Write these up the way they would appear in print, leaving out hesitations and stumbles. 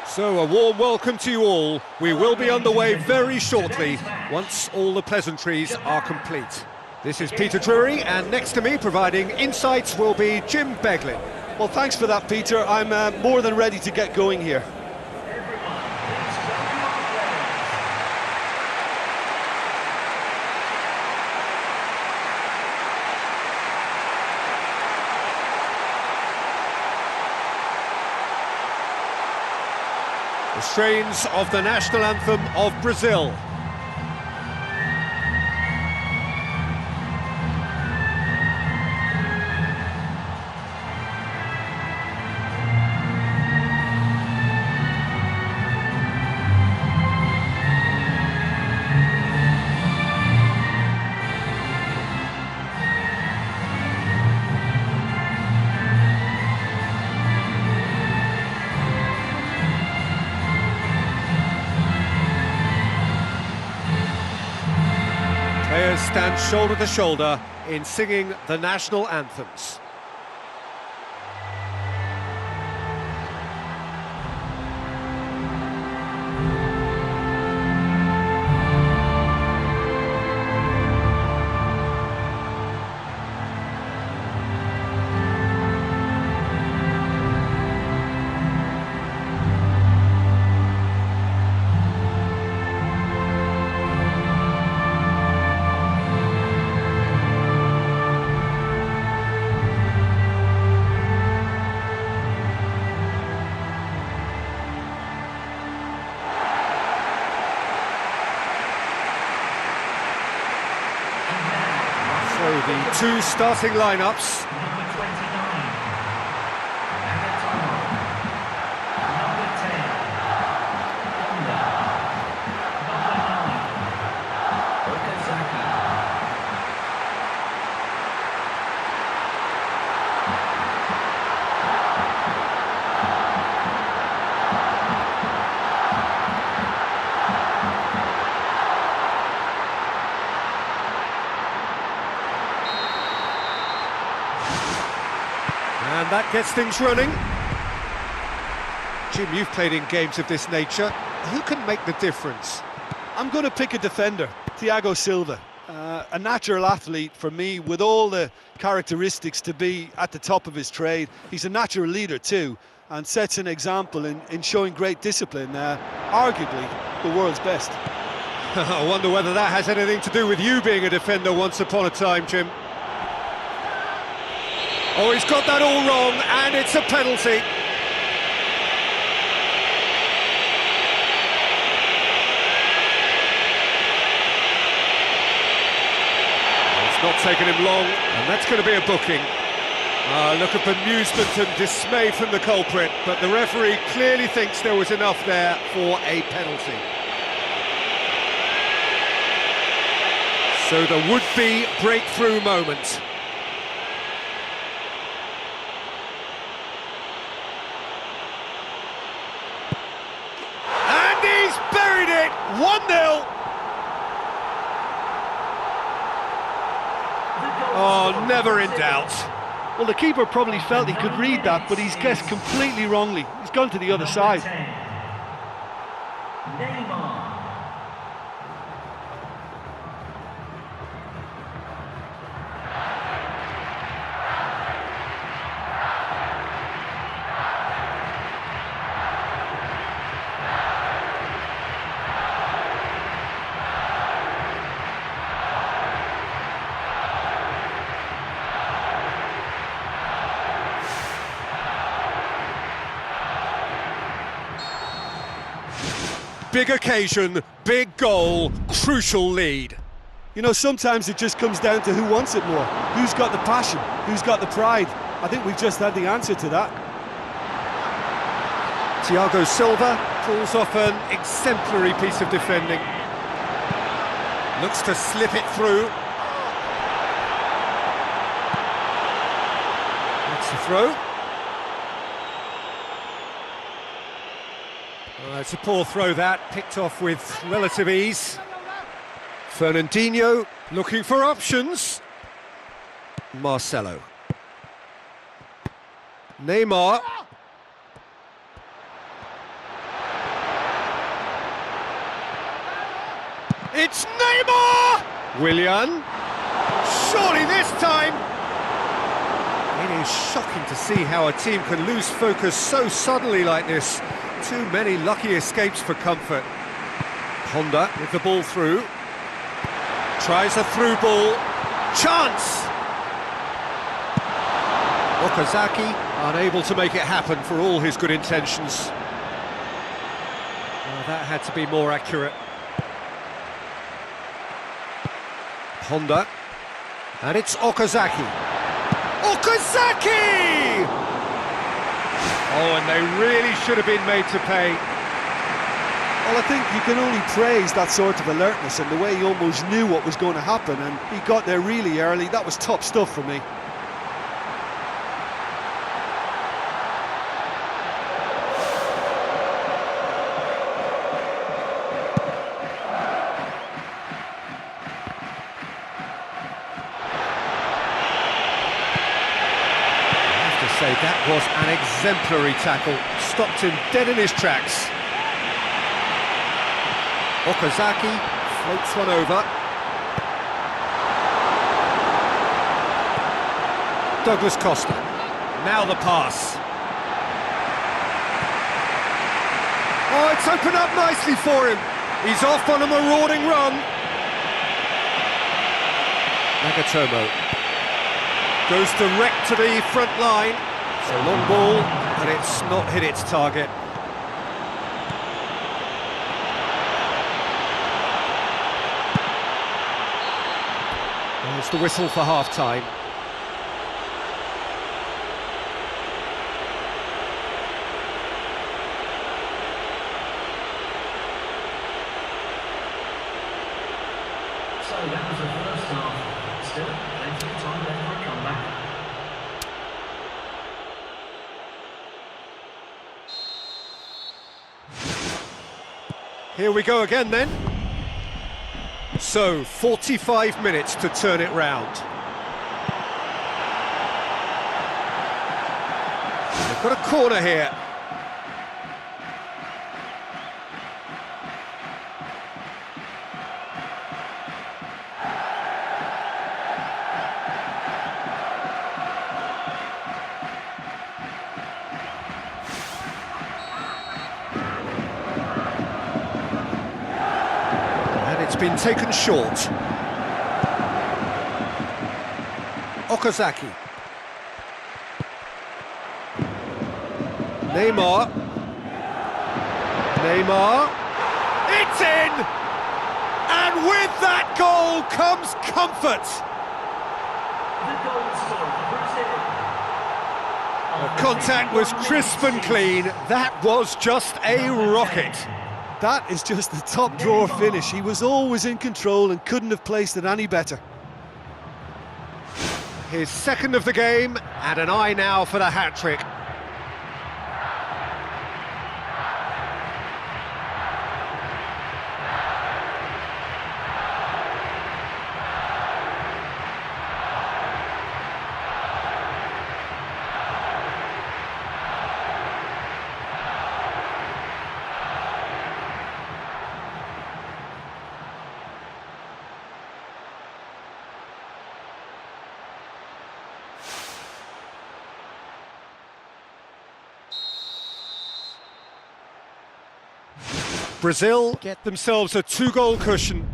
So, a warm welcome to you all. We will be underway very shortly, once all the pleasantries are complete. This is Peter Drury, and next to me, providing insights, will be Jim Beglin. Well, thanks for that, Peter. I'm more than ready to get going here. The strains of the national anthem of Brazil. Players stand shoulder to shoulder in singing the national anthems. So the two starting lineups. Number 29, Nagatomo. Number 10, Honda. Number 9, Okazaki. And that gets things running. Jim, you've played in games of this nature. Who can make the difference? I'm going to pick a defender, Thiago Silva. A natural athlete for me, with all the characteristics to be at the top of his trade. He's a natural leader too, and sets an example in showing great discipline. Arguably the world's best. I wonder whether that has anything to do with you being a defender once upon a time, Jim. Oh, he's got that all wrong, and it's a penalty. It's not taken him long, and that's going to be a booking. Look at bemusement and dismay from the culprit, but the referee clearly thinks there was enough there for a penalty. So the would-be breakthrough moment. And he's buried it! 1-0! Oh, never in doubt. Well, the keeper probably felt he could read that, but he's guessed completely wrongly. He's gone to the other side. Neymar. Big occasion, big goal, crucial lead. You know, sometimes it just comes down to who wants it more. Who's got the passion? Who's got the pride? I think we've just had the answer to that. Thiago Silva pulls off an exemplary piece of defending. Looks to slip it through. That's the throw. It's a poor throw that, picked off with relative ease. Fernandinho looking for options. Marcelo. Neymar. Willian. Surely this time! It is shocking to see how a team can lose focus so suddenly like this. Too many lucky escapes for comfort. Honda with the ball through. Tries a through ball. Chance! Okazaki unable to make it happen for all his good intentions. That had to be more accurate. Honda. And it's Okazaki. Okazaki! Oh, and they really should have been made to pay. Well, I think you can only praise that sort of alertness and the way he almost knew what was going to happen, and he got there really early. That was top stuff for me. That was an exemplary tackle, stopped him dead in his tracks. Okazaki floats one over. Douglas Costa, now the pass. Oh, it's opened up nicely for him. He's off on a marauding run. Nagatomo goes direct to the front line. It's a long ball, and it's not hit its target. There's the whistle for half-time. So that was the first half. Still, plenty of time left for a comeback. Here we go again then. So, 45 minutes to turn it round. They've got a corner here. Been taken short. Okazaki. Neymar. It's in! And with that goal comes comfort. The goal scored for Brazil. The contact was crisp and clean. That was just a rocket. That is just the top drawer finish. He was always in control and couldn't have placed it any better. His second of the game, and an eye now for the hat-trick. Brazil get themselves a two-goal cushion.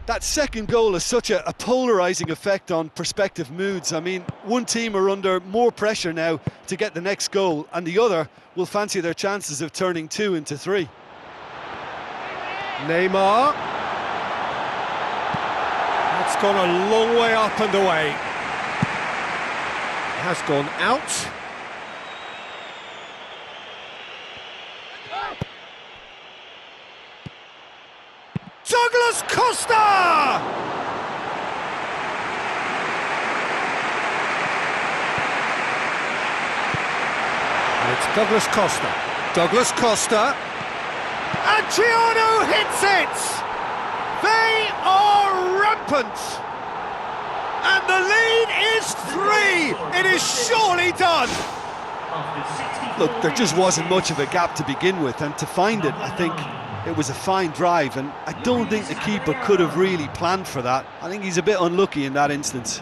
That second goal has such a polarising effect on prospective moods. I mean, one team are under more pressure now to get the next goal, and the other will fancy their chances of turning 2 into 3. Neymar. That's gone a long way up and away. Has gone out. Douglas Costa! And it's Douglas Costa. Douglas Costa. And Giano hits it! They are rampant! And the lead is 3! It is surely done! Look, there just wasn't much of a gap to begin with, and to find it, I think, It was a fine drive, and I don't think the keeper could have really planned for that. I think he's a bit unlucky in that instance.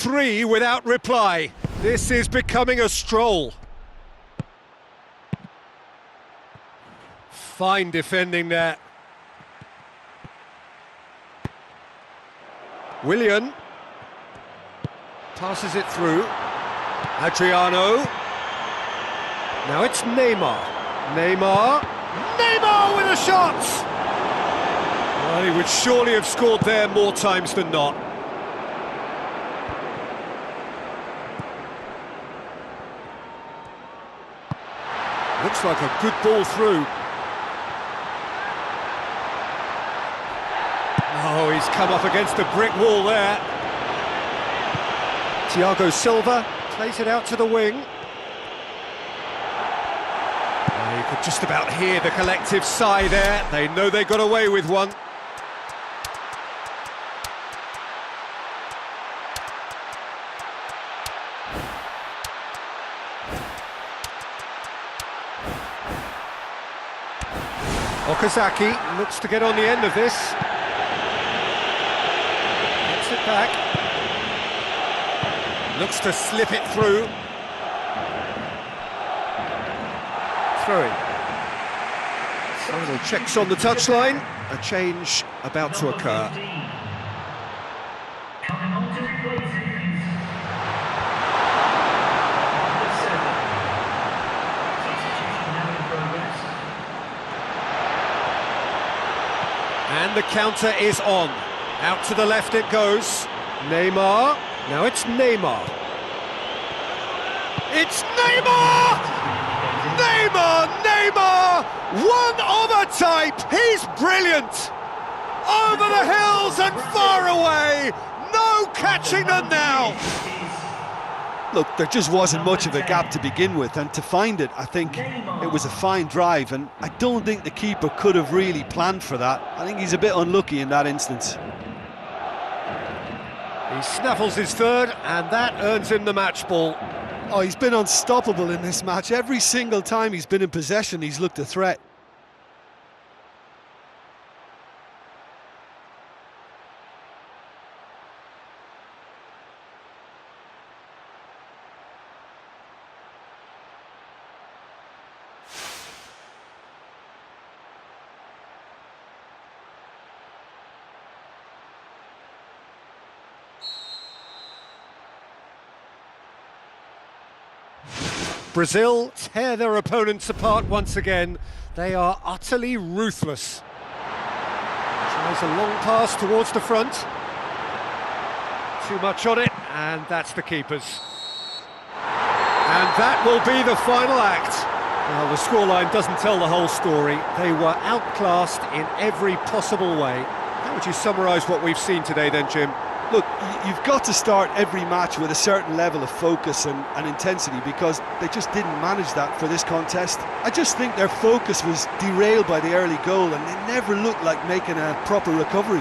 Three without reply. This is becoming a stroll. Fine defending there. Willian passes it through. Adriano. Now it's Neymar. Neymar with a shot! Well, he would surely have scored there more times than not. Looks like a good ball through. Oh, he's come up against a brick wall there. Thiago Silva plays it out to the wing. You could just about hear the collective sigh there. They know they got away with one. Okazaki looks to get on the end of this. Gets it back. Looks to slip it through. Throwing. Final checks on the touchline. A change about to occur. And the counter is on. Out to the left it goes. Neymar. Now it's Neymar. It's Neymar! Neymar! One of a type! He's brilliant! Over the hills and far away! No catching them now! Look, there just wasn't much of a gap to begin with, and to find it, I think it was a fine drive, and I don't think the keeper could have really planned for that. I think he's a bit unlucky in that instance. He snaffles his third, and that earns him the match ball. Oh, he's been unstoppable in this match. Every single time he's been in possession, he's looked a threat. Brazil tear their opponents apart once again. They are utterly ruthless. Tries a long pass towards the front. Too much on it, and that's the keeper's. And that will be the final act. Well, the scoreline doesn't tell the whole story. They were outclassed in every possible way. How would you summarise what we've seen today then, Jim? Look, you've got to start every match with a certain level of focus and intensity, because they just didn't manage that for this contest. I just think their focus was derailed by the early goal, and they never looked like making a proper recovery.